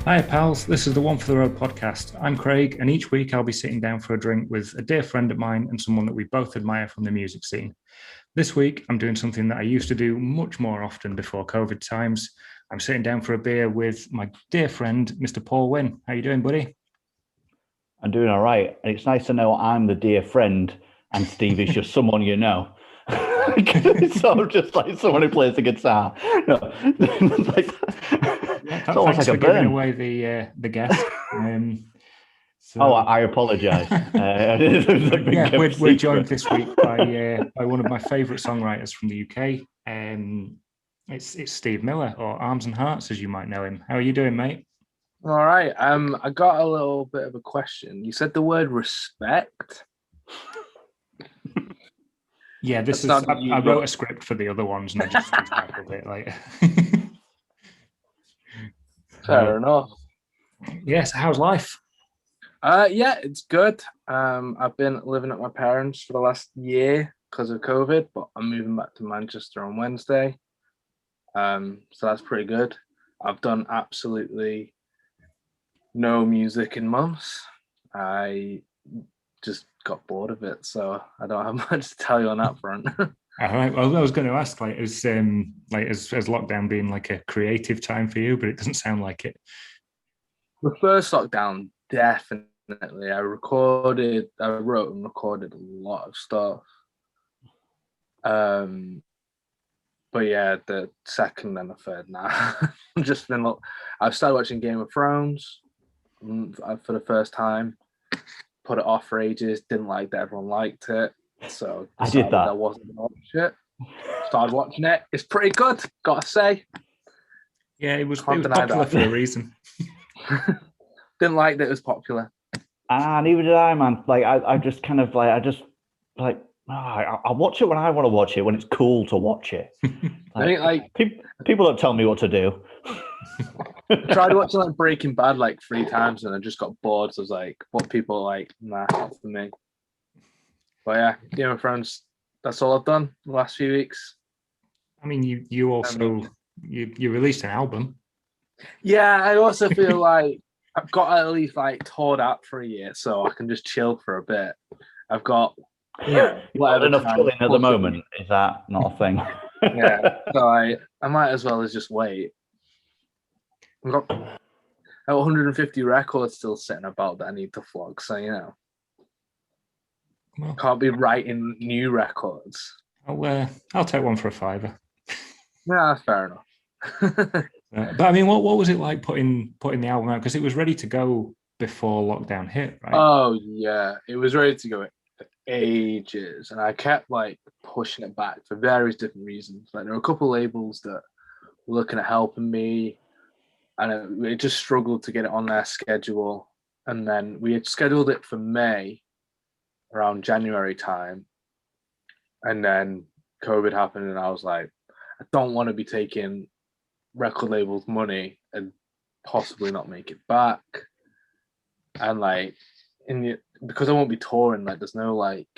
Hi, pals. This is the One for the Road podcast. I'm Craig, and each week I'll be sitting down for a drink with a dear friend of mine and someone that we both admire from the music scene. This week, I'm doing something that I used to do much more often before COVID times. I'm sitting down for a beer with my dear friend, Mr. Paul Wynn. How you doing, buddy? I'm doing all right. And it's nice to know I'm the dear friend and Steve is just someone you know. It's sort of just like someone who plays the guitar. No, it's like, it's almost Thanks like for a giving burn. away the guest. Oh, So I apologize. yeah, we're joined this week by one of my favourite songwriters from the UK. It's Steve Millar, or Arms and Hearts, as you might know him. How are you doing, mate? All right. I got a little bit of a question. You said the word respect. Yeah, this is. I wrote a script for the other ones, and I just recycled it. Like, Fair enough. Yes. How's life? Yeah, it's good. I've been living at my parents for the last year because of COVID, but I'm moving back to Manchester on Wednesday. So that's pretty good. I've done absolutely no music in months. I just got bored of it, so I don't have much to tell you on that front. All right. Well, I was going to ask, is lockdown being like a creative time for you? But it doesn't sound like it. The first lockdown, definitely. I wrote and recorded a lot of stuff. But yeah, the second and the third now. I've started watching Game of Thrones for the first time. Put it off for ages. Didn't like that everyone liked it, so I did that. I wasn't gonna watch it. Started watching it. It's pretty good, gotta say. Yeah, it was popular for a reason. Didn't like that it was popular. Neither did I, man. Like I just kind of like I'll watch it when I want to watch it, when it's cool to watch it. People don't tell me what to do. I tried watching like Breaking Bad like 3 times and I just got bored. So I was like, what people are like, nah, not for me. But yeah, Game of Thrones, that's all I've done the last few weeks. I mean, you also you released an album. Yeah, I also feel like I've got at least like toured out for a year, so I can just chill for a bit. I've got enough chilling at the moment. Is that not a thing? Yeah, so I might as well as just wait. I've got 150 records still sitting about that I need to flog, so can't be writing new records. I'll take one for a $5. Yeah, that's fair enough. But I mean, what was it like putting the album out? Because it was ready to go before lockdown hit, right? Oh yeah, it was ready to go for ages, and I kept like pushing it back for various different reasons. Like there were a couple labels that were looking at helping me, and we just struggled to get it on their schedule. And then we had scheduled it for May, around January time, and then COVID happened, and I was like, I don't want to be taking record labels' money and possibly not make it back. And like because I won't be touring, like there's no like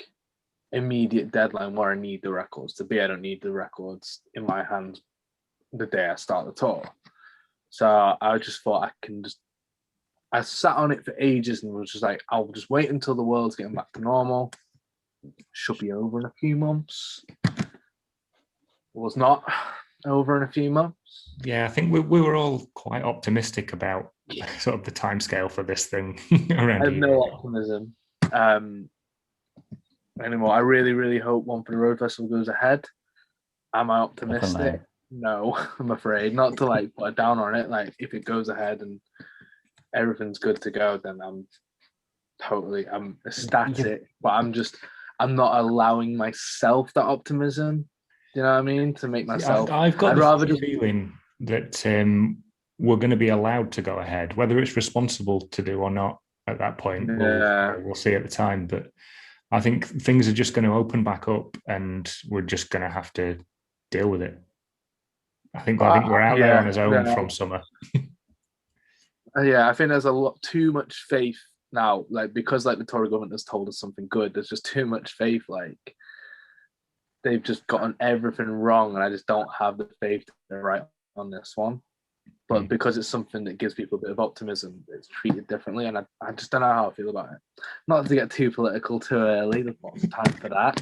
immediate deadline where I need the records to be. I don't need the records in my hands the day I start the tour. So I just thought I sat on it for ages and was just like, I'll just wait until the world's getting back to normal. Should be over in a few months. It was not over in a few months. Yeah, I think we were all quite optimistic about sort of the timescale for this thing around. I have no optimism anymore. I really, really hope One for the Road Festival goes ahead. Am I optimistic? Definitely. No, I'm afraid not to like put a down on it. Like if it goes ahead and everything's good to go, then I'm ecstatic. But I'm not allowing myself that optimism. You know what I mean? To make myself. I've got the feeling that we're going to be allowed to go ahead, whether it's responsible to do or not at that point. Yeah. We'll see at the time. But I think things are just going to open back up, and we're just going to have to deal with it. I think we're out there on his own from summer. Yeah, I think there's a lot too much faith now, like because like the Tory government has told us something good. There's just too much faith. Like they've just gotten everything wrong, and I just don't have the faith to right on this one. But because it's something that gives people a bit of optimism, it's treated differently, and I just don't know how I feel about it. Not to get too political too early, there's lots of time for that.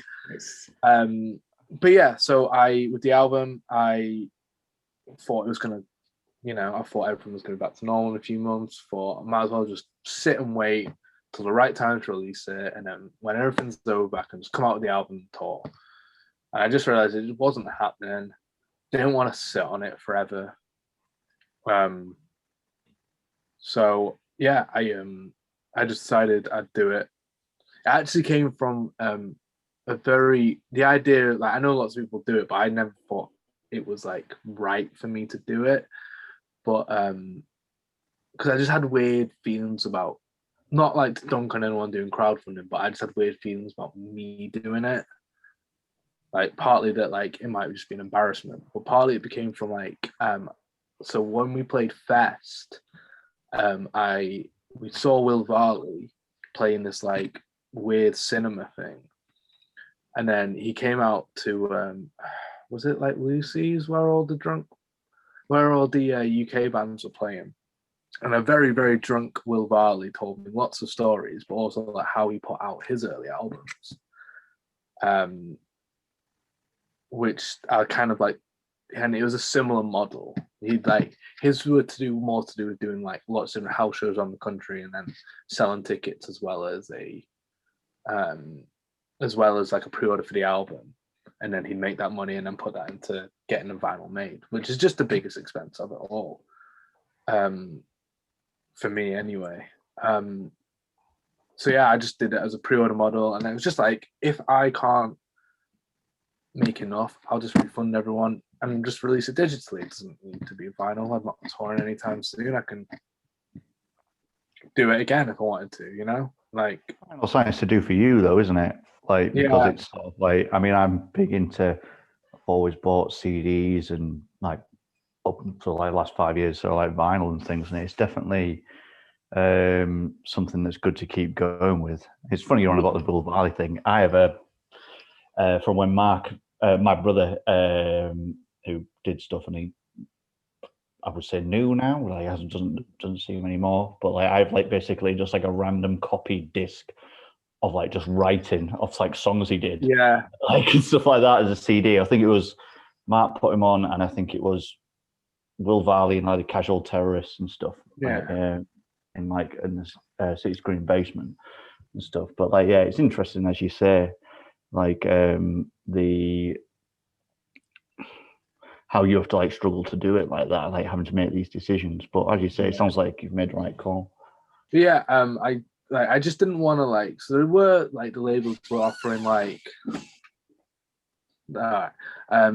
But yeah, so with the album, I thought it was gonna, I thought everything was gonna be back to normal in a few months. Thought I might as well just sit and wait till the right time to release it, and then when everything's over, I can just come out with the album tour. And I just realized it wasn't happening. Didn't want to sit on it forever. So yeah, I just decided I'd do it. It actually came from the idea, like, I know lots of people do it, but I never thought it was like right for me to do it. But because I just had weird feelings about, not like to dunk on anyone doing crowdfunding, but I just had weird feelings about me doing it. Like, partly that, like, it might just be an embarrassment, but partly it became from like so when we played Fest, we saw Will Varley playing this like weird cinema thing, and then he came out to was it like Lucy's, where all the UK bands were playing, and a very, very drunk Will Varley told me lots of stories, but also like how he put out his early albums, which are kind of like, and it was a similar model. He'd like, his were more to do with doing like lots of different house shows around the country and then selling tickets as well as like a pre-order for the album, and then he'd make that money and then put that into getting a vinyl made, which is just the biggest expense of it all, for me anyway. So yeah, I just did it as a pre-order model, and it was just like, if I can't make enough, I'll just refund everyone and just release it digitally. It doesn't need to be vinyl. I'm not touring anytime soon. I can do it again if I wanted to, like. Well, something to do for you though, isn't it? Like, because it's sort of like, I mean, I'm big into, I've always bought CDs and like up until like last 5 years, so like vinyl and things, and it's definitely something that's good to keep going with. It's funny you're on about the Bull Valley thing. I have from when Mark, my brother, who did stuff, and he, I would say new now, like doesn't see him anymore, but like I've like basically just like a random copy disc of like just writing of like songs he did, like and stuff like that as a CD. I think it was Mark put him on, and I think it was Will Varley and like the Casual Terrorists and stuff, in the City's Green Basement and stuff. But like, yeah, it's interesting, as you say, like the how you have to like struggle to do it like that, like having to make these decisions. But as you say, it sounds like you've made the right call. Yeah, I just didn't want to like. So there were like the labels were offering like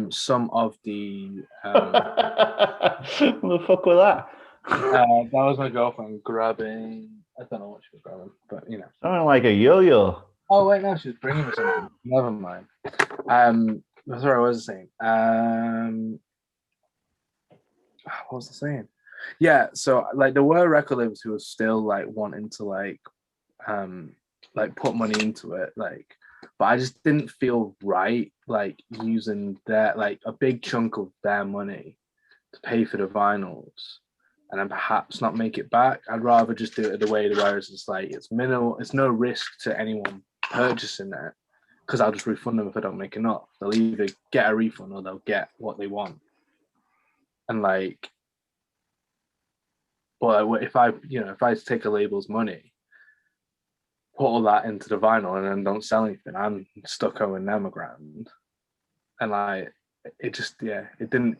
some of the. What the fuck was that? That was my girlfriend grabbing. I don't know what she was grabbing, but something like a yo-yo. Oh wait, no, she was bringing me something. Never mind. That's what I was saying. What was I saying? Yeah, so like there were record labels who were still like wanting to like put money into it, like, but I just didn't feel right like using that, like a big chunk of their money to pay for the vinyls and then perhaps not make it back. I'd rather just do it the way where it's like it's minimal, it's no risk to anyone purchasing it, because I'll just refund them if I don't make enough. They'll either get a refund or they'll get what they want. And like, but if I take a label's money, put all that into the vinyl and then don't sell anything, I'm stuck owing them $1,000. And like, it just, it didn't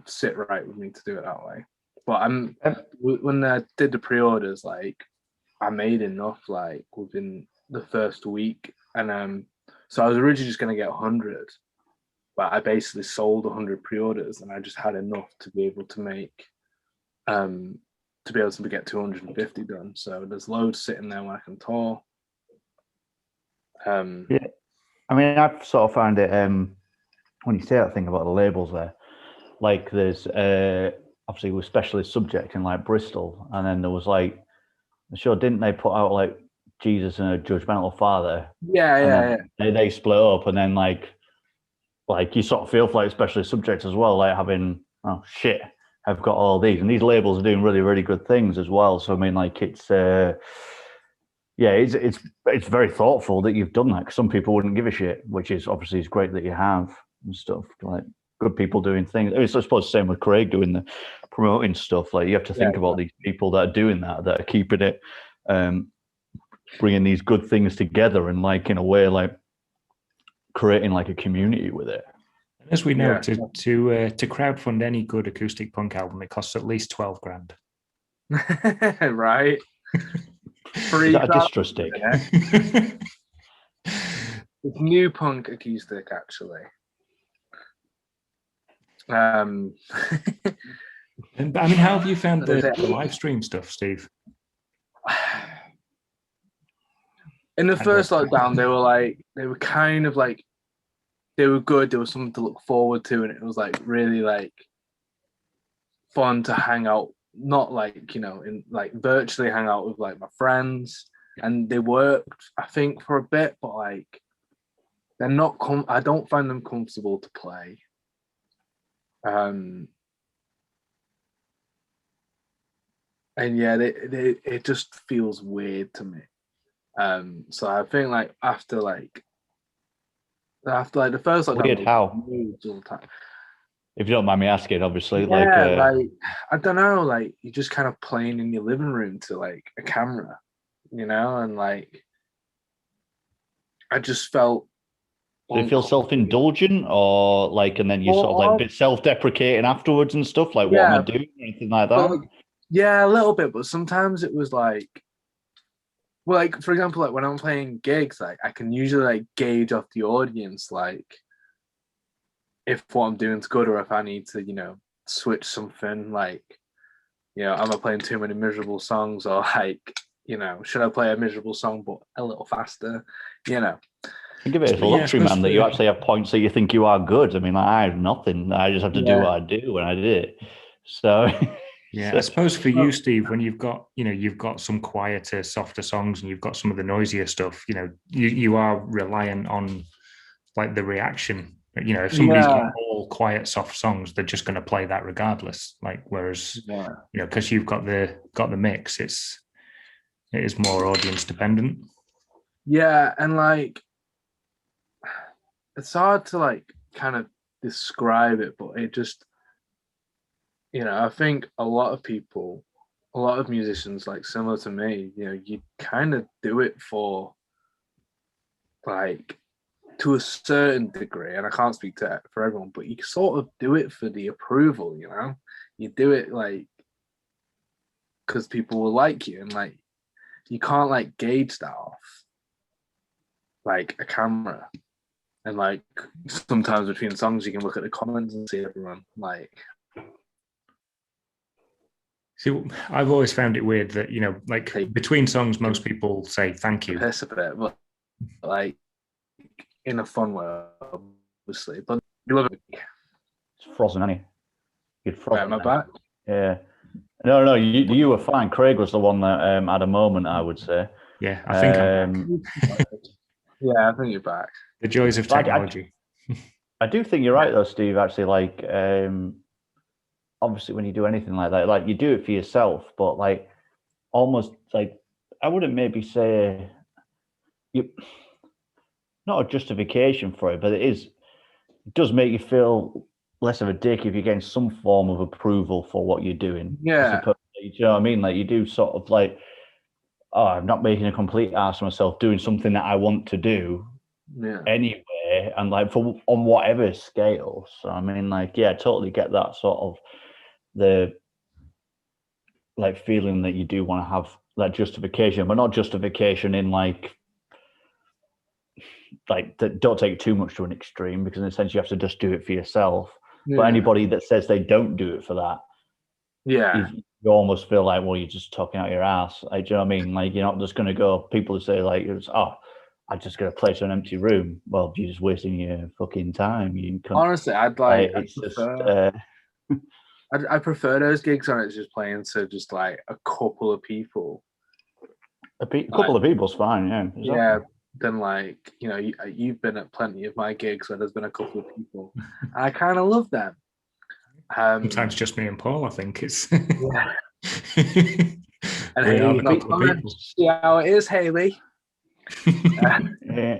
sit right with me to do it that way. But when I did the pre-orders, like I made enough like within the first week, and so I was originally just going to get 100, but I basically sold 100 pre-orders, and I just had enough to be able to make to be able to get 250 done. So there's loads sitting there when I can tour. Yeah, I mean, I've sort of found it when you say that thing about the labels there, like there's obviously with Specialist Subject in like Bristol, and then there was like, sure, didn't they put out like Jesus and a Judgmental Father? Yeah. They split up, and then like you sort of feel for like Specialist Subject as well, like having, oh shit, have got all these, and these labels are doing really, really good things as well. So I mean, like it's it's very thoughtful that you've done that, because some people wouldn't give a shit, which is obviously it's great that you have and stuff, like good people doing things. I suppose the same with Craig doing the promoting stuff. Like you have to think about these people that are doing that are keeping it, bringing these good things together, and like in a way like creating like a community with it. As we know, to crowdfund any good acoustic punk album, it costs at least 12 grand. Right. Is that a distrust stick? It's new punk acoustic, actually. And, I mean, how have you found the live stream stuff, Steve? In the first lockdown, they were kind of like, they were good. There was something to look forward to, and it was like really like fun to hang out. Not like, you know, in like virtually hang out with like my friends, and they worked, I think, for a bit, but like they're not. I don't find them comfortable to play. And yeah, it just feels weird to me. So I think like after the first like weird how, if you don't mind me asking, obviously, like I don't know, like you're just kind of playing in your living room to like a camera, you know, and like I just felt. Do you feel self-indulgent, or like, and then you sort of like a bit self-deprecating afterwards and stuff, like what am I doing, or anything like that? Well, yeah, a little bit, but sometimes it was like, well, like for example, like when I'm playing gigs, like I can usually like gauge off the audience, like if what I'm doing is good, or if I need to, you know, switch something, like, you know, am I playing too many miserable songs, or like, you know, should I play a miserable song but a little faster, you know. I give it as a luxury, man, that you actually have points that you think you are good. I mean, like, I have nothing. I just have to do what I do, and I did it. So, yeah, I suppose for you, Steve, when you've got some quieter, softer songs, and you've got some of the noisier stuff, you know, you are reliant on like the reaction. You know, if somebody's got all quiet, soft songs, they're just going to play that regardless. Like, whereas, you know, because you've got the mix, it is more audience dependent. Yeah, and like, it's hard to like kind of describe it, but it just, you know, I think a lot of musicians, like similar to me, you know, you kind of do it for like, to a certain degree, and I can't speak for everyone, but you sort of do it for the approval, you know? You do it like because people will like you, and like you can't like gauge that off like a camera. And like sometimes between songs you can look at the comments and see everyone like. See, I've always found it weird that, you know, like between songs most people say thank you. Piss a bit, but like in a fun way, obviously. But you love it. It's frozen, honey. You're frozen. Am I back? Yeah. No, you were fine. Craig was the one that had a moment, I would say. Yeah, I think I'm back. Yeah, I think you're back. The joys of technology. I do think you're right, though, Steve. Actually, like, obviously, when you do anything like that, like you do it for yourself, but like, almost like I wouldn't maybe say you. Not a justification for it, but it does make you feel less of a dick if you're getting some form of approval for what you're doing. Yeah. Do you know what I mean? Like you do sort of like, oh, I'm not making a complete ass of myself doing something that I want to do anyway, and like on whatever scale. So I mean, like, yeah, I totally get that sort of the like feeling that you do want to have that justification, but not justification in like don't take it too much to an extreme, because in a sense you have to just do it for yourself. But anybody that says they don't do it for that, you almost feel like, well, you're just talking out your ass. Like, do you know what I mean? Like, you're not just going to go. People who say like, I'm just going to play to an empty room. Well, you're just wasting your fucking time. Honestly, I prefer those gigs when it's just playing to just like a couple of people. A couple of people's fine, yeah. Exactly. Yeah. Then like, you know, you've been at plenty of my gigs where there's been a couple of people. I kind of love them. Sometimes just me and Paul, I think. It's Yeah. And we are the Haley, couple of people. see how it is, Haley. Yeah.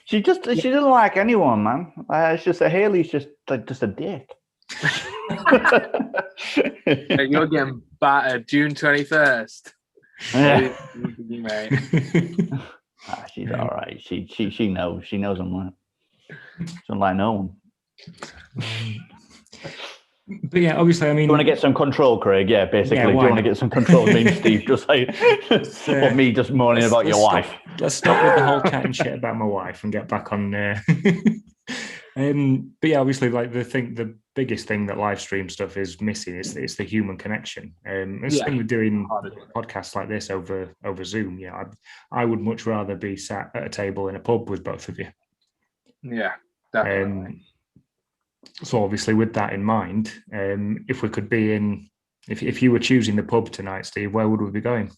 She doesn't like anyone, man. It's just Haley's just a dick. And you're getting battered June 21st. Yeah. Mate. She's all right. She knows. She knows I'm like. She don't like no one. But yeah, obviously, I mean, you want to get some control, Craig? Yeah, basically. Yeah, do you want to get some control? Me and Steve just like, or me just moaning about your wife. Let's stop with the whole chatting shit about my wife and get back on there. But yeah, obviously, like the biggest thing that live stream stuff is missing is the human connection. Certainly doing podcasts like this over Zoom. Yeah, I would much rather be sat at a table in a pub with both of you. Yeah, definitely. So obviously, with that in mind, if we could be in, if you were choosing the pub tonight, Steve, where would we be going?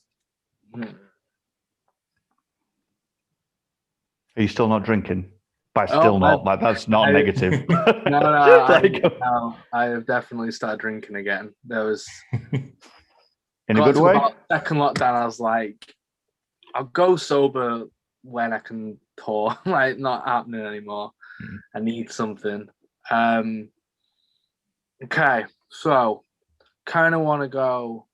Are you still not drinking? By still not, like that's not negative. No, I have definitely started drinking again. There was in a good way. Second lockdown, I was like, I'll go sober when I can tour. Like, not happening anymore. I need something. Okay, so kind of want to go.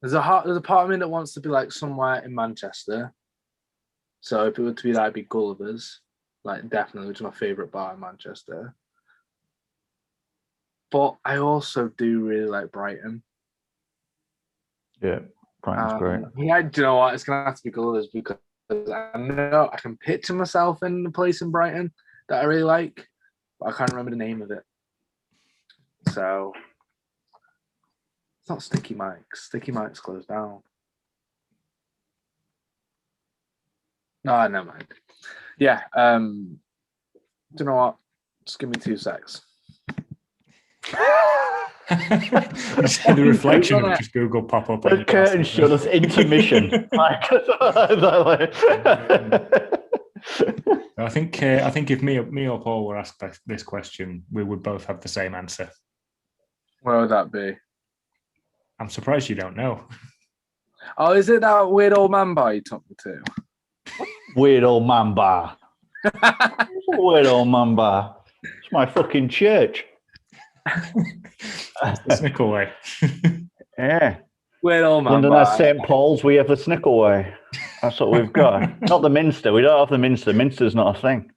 There's a part of me that wants to be like somewhere in Manchester. So if it were to be that, it'd be Gulliver's, like definitely, which is my favourite bar in Manchester. But I also do really like Brighton. Yeah, Brighton's great. Yeah, do you know what? It's gonna have to be Gulliver's because I know I can picture myself in the place in Brighton that I really like, but I can't remember the name of it. So it's not Sticky Mike's. Sticky Mike's closed down. No, never mind. Yeah. Do you know what? Just give me 2 secs. The reflection of just Google pop up. The curtain shut us intermission. I think if me or Paul were asked this question, we would both have the same answer. Where would that be? I'm surprised you don't know. Oh, is it that weird old man bar you took me to? Weird old man bar. Weird old man bar. It's my fucking church. Snickleway. Yeah. Weird old man London bar. has St. Paul's, we have the Snickleway. That's what we've got. Not the Minster. We don't have the Minster. Minster's not a thing.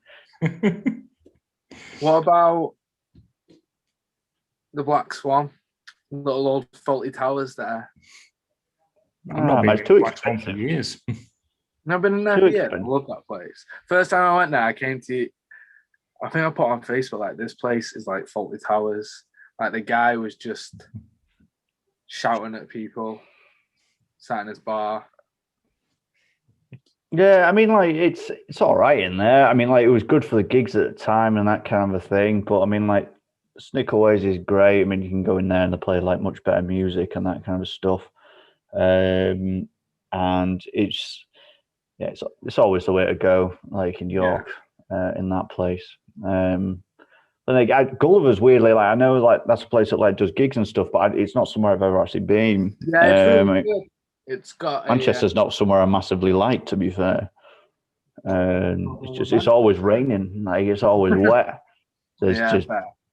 What about the Black Swan? Little old faulty towers there. I've not been to Black Swan for years. Never been in there yet. I love that place. First time I went there, I came to. I think I put on Facebook like this place is like faulty towers. Like the guy was just shouting at people, sat in his bar. Yeah, I mean, like it's all right in there. I mean, like it was good for the gigs at the time and that kind of a thing. But I mean, like Snickleway's is great. I mean, you can go in there and they play like much better music and that kind of stuff. And it's always the way to go. Like in York, in that place. But like Gulliver's weirdly, like I know, like that's a place that like does gigs and stuff, but it's not somewhere I've ever actually been. Yeah, it's really good. It's got Manchester's not somewhere I massively like, to be fair. It's always raining, like it's always wet. There's just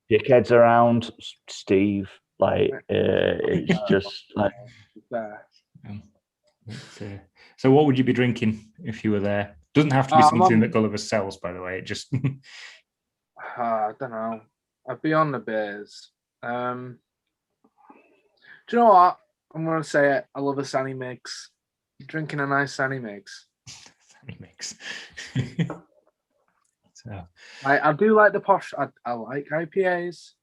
dickheads around. Steve, like it's just like. So, what would you be drinking if you were there? Doesn't have to be something that Gulliver sells, by the way. It just. I don't know. I'd be on the beers. Do you know what? I'm gonna say it. I love a Sanny mix. Drinking a nice Sanny mix. Sanny mix. So. I do like the posh. I like IPAs,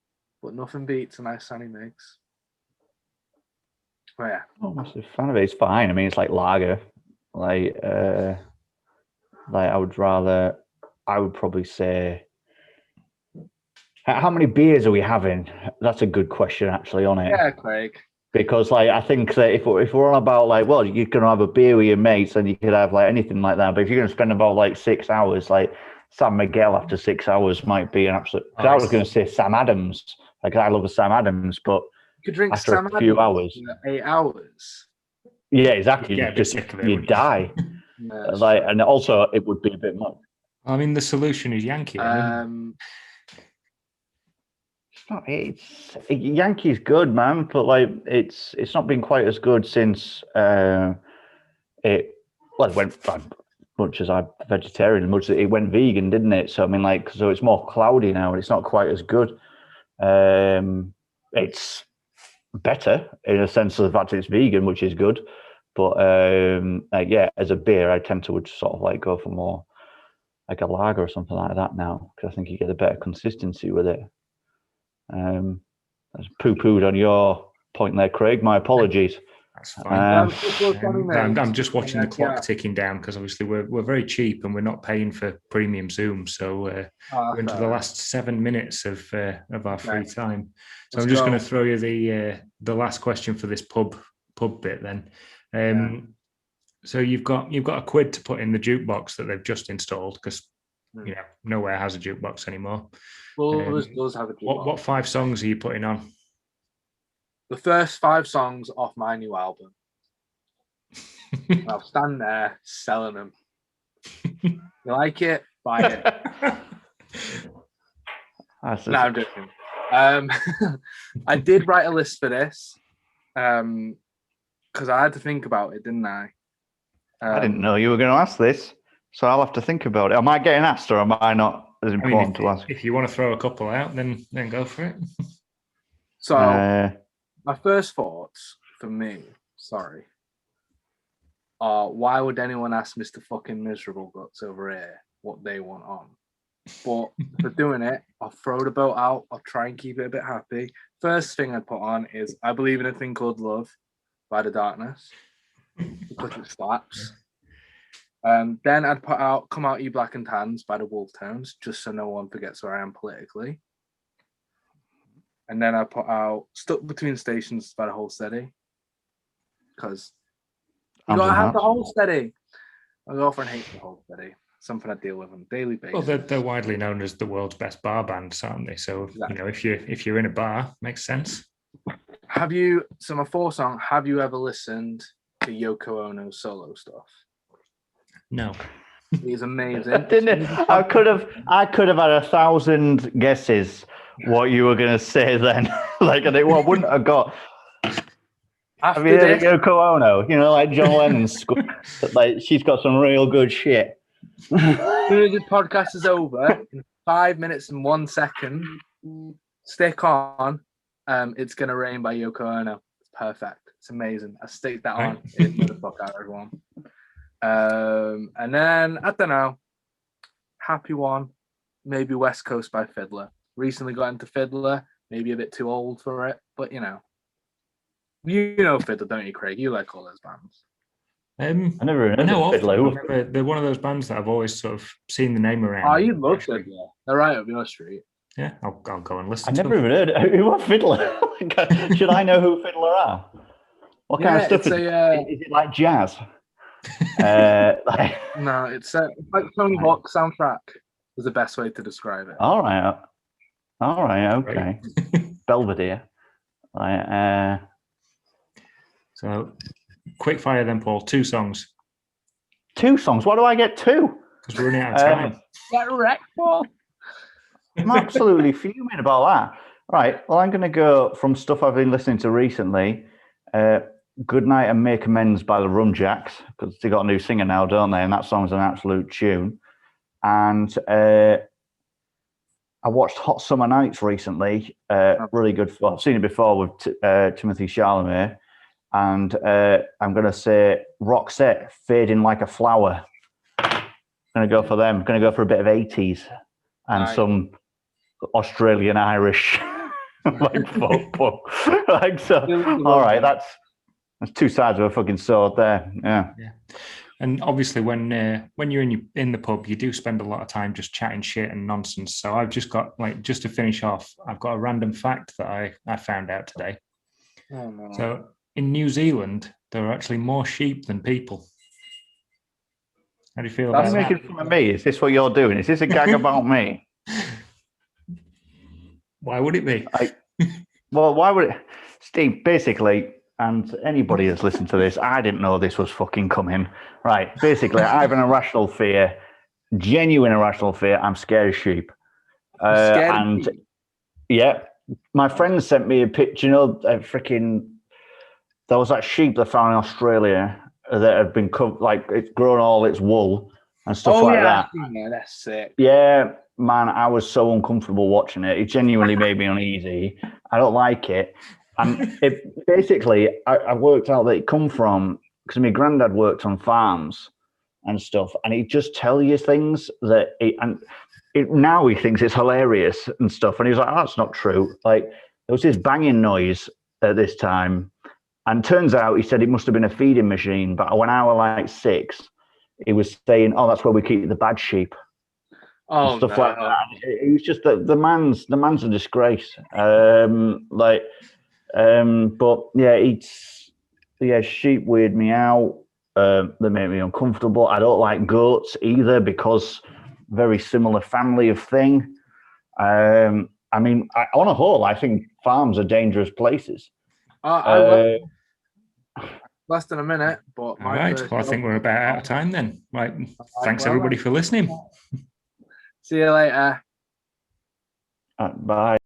but nothing beats a nice Sanny mix. Oh yeah. I'm not a massive fan of it. It's fine. I mean, it's like lager. Like I would probably say. How many beers are we having? That's a good question, actually, on it. Yeah, Craig. Because, like, I think that if we're on about, like, well, you can have a beer with your mates and you could have, like, anything like that. But if you're going to spend about, like, 6 hours, like, San Miguel after 6 hours might be an absolute. Because I was going to say Sam Adams. Like I love a Sam Adams, but You could drink after Sam a few Adams hours, for 8 hours. yeah, exactly. You get a bit sick of it, you wouldn't you? die. Yeah, Like, and also it would be a bit much. I mean, the solution is Yankee. It's Yankees good, man, but like it's not been quite as good since it went much as I'm vegetarian, much as it went vegan, didn't it? So I mean, like, so it's more cloudy now, and it's not quite as good. It's better in a sense of the fact it's vegan, which is good, but yeah, as a beer, I tend to would sort of like go for more like a lager or something like that now, because I think you get a better consistency with it. That's poo-pooed on your point there, Craig. My apologies. That's fine. I'm I'm just watching the clock ticking down because obviously we're very cheap and we're not paying for premium Zoom, so we're into the last 7 minutes of our free time. So I'm just going to throw you the last question for this pub bit then. So you've got a quid to put in the jukebox that they've just installed because nowhere has a jukebox anymore. Does have a jukebox. What 5 songs are you putting on? The first 5 songs off my new album. I'll stand there selling them. You like it? Buy it. No, I'm joking. I did write a list for this because I had to think about it, didn't I? I didn't know you were going to ask this, so I'll have to think about it. Am I getting asked, or am I not as important to ask? If you want to throw a couple out, then go for it. So my first thoughts for me, are why would anyone ask Mr. fucking Miserable Guts over here what they want on? But for doing it, I'll throw the boat out. I'll try and keep it a bit happy. First thing I'd put on is I Believe in a Thing Called Love by The Darkness because it slaps. Then I'd put out Come Out You Black and Tans by the Wolf Tones, just so no one forgets where I am politically. And then I put out Stuck Between Stations by the Whole Steady. Because you gotta have the Whole Steady. My girlfriend hates the Whole Steady. Something I deal with on a daily basis. Well, they're widely known as the world's best bar bands, aren't they? So exactly. If you're in a bar, makes sense. So my 4th song, have you ever listened to Yoko Ono's solo stuff? No. He's amazing. I could have had 1,000 guesses what you were going to say then. Like, I wouldn't have got. Have you heard of Yoko Ono? Like John Lennon's school. Like, she's got some real good shit. As soon as the podcast is over, in 5 minutes and 1 second, stick on It's Gonna Rain by Yoko Ono. It's perfect. It's amazing. I stick that on. It's the fuck out of everyone. And then, I don't know, happy one, maybe West Coast by Fiddler. Recently got into Fiddler, maybe a bit too old for it, but you know Fiddler, don't you, Craig? You like all those bands. I never heard of Fiddler. They're one of those bands that I've always sort of seen the name around. Oh, you love Fiddler. They're right up your street. Yeah, I'll go and listen to them. I never even heard who are Fiddler. Should I know who Fiddler are? What kind of stuff is it like jazz? No, it's like Tony Hawk soundtrack was the best way to describe it. All right, okay. Belvedere. So, quick fire then, Paul. 2 songs. 2 songs? Why do I get 2? Because we're running out of time. Get wrecked, Paul. I'm absolutely fuming about that. Right, well, I'm going to go from stuff I've been listening to recently. Good Night and Make Amends by the Rumjacks, because they got a new singer now, don't they? And that song's an absolute tune. And I watched Hot Summer Nights recently. Really good. Well, I've seen it before with Timothy Chalamet. And I'm going to say Roxette, Fading Like a Flower. I'm going to go for them. I'm going to go for a bit of 80s and some Australian Irish like folk punk. Like so. All right, that's 2 sides of a fucking sword there. Yeah. And obviously, when you're in the pub, you do spend a lot of time just chatting shit and nonsense. So I've just got just to finish off, I've got a random fact that I found out today. Oh, no. So in New Zealand, there are actually more sheep than people. How do you feel Are about you that? making fun of me? Is this what you're doing? Is this a gag about me? Why would it be? Well, why would it? Steve, basically, and anybody that's listened to this, I didn't know this was fucking coming. Right. Basically, I have an irrational fear, genuine irrational fear. I'm scared of sheep. Scared of And sheep? yeah, my friend sent me a picture, there was that sheep they found in Australia that had been like it's grown all its wool and stuff like that. Yeah, that's sick. Yeah, man, I was so uncomfortable watching it. It genuinely made me uneasy. I don't like it. And basically, I worked out that it come from, because my granddad worked on farms and stuff, and he'd just tell you things that, now he thinks it's hilarious and stuff. And he's like, oh, that's not true. Like, there was this banging noise at this time. And turns out, he said it must have been a feeding machine. But when I was like 6, he was saying, oh, that's where we keep the bad sheep. Oh, Stuff no. like that. It was just the man's a disgrace. But yeah, sheep weird me out. They make me uncomfortable. I don't like goats either because very similar family of thing. On a whole, I think farms are dangerous places. Less than a minute, but all right. Well, I think we're about out of time then. Right. Thanks everybody for listening. See you later. Bye.